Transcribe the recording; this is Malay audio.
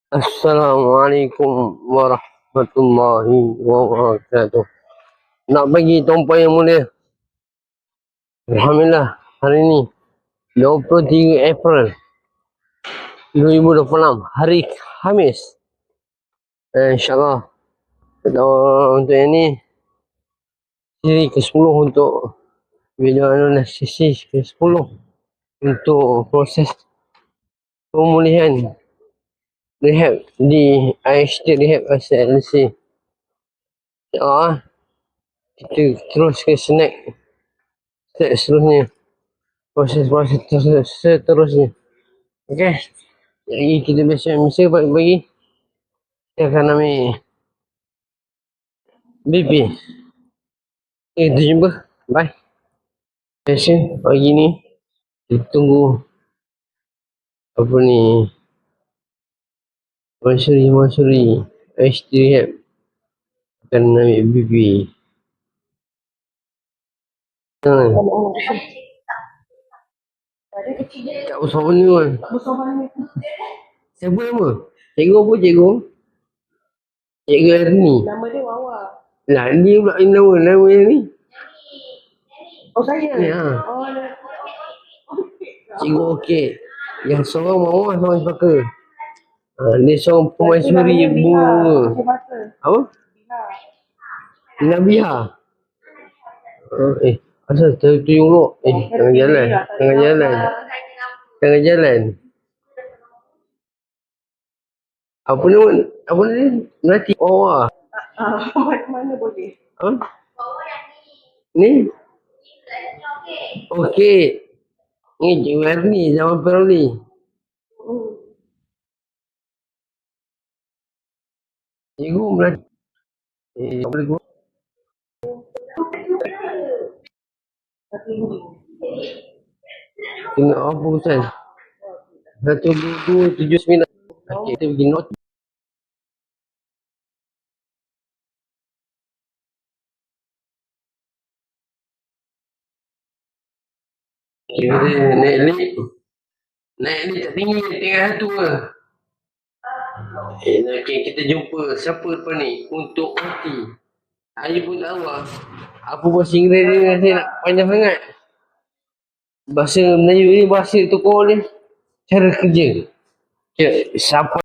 Assalamualaikum warahmatullahi wabarakatuh. Nak bagi tuan-puan yang mulia. Alhamdulillah, hari ini 23 April 2026, hari Khamis. InsyaAllah, untuk yang ni, siri ke-10 untuk video analisis ke-10 untuk proses pemulihan rehab di IHT Rehab SLC. InsyaAllah, kita terus ke step seterusnya, proses-proses seterusnya. Okey, jadi kita biasa pagi-pagi kita akan ambil BP. Kita jumpa, bye. Biasa pagi ni kita tunggu apa ni, Mansuri IHT Rehab akan ambil BP. Tak usah ni kan. Siapa nama? Cikgu apa cikgu? Cikgu Erni. Nama dia Wawa. Lah dia pula nama yang ni. Oh saya? Ya. Oh Cikgu okey. Yang seorang Wawa, seorang Sepaka. Dia seorang pemaisuri bunga. Apa? Nabiha. Asal tertuyung lu? Tengah jalan. Apa ni? Nanti Wawa. mana boleh? Ha? Ni? Okey. Ni Cikgu Erni, zaman Peroli. Cikgu Melati. Tak boleh keluar. Tengok apa pesan? 12279. Okey, kita pergi note. Kita naik lift tak tinggi, tinggal satu ke. Okey, kita jumpa siapa depan ni untuk mati. Saya pun tahu lah apa bahasa Inggeris dia, saya nak panjang sangat. Bahasa Melayu ni bahasa tukar ni cara kerja. Siapa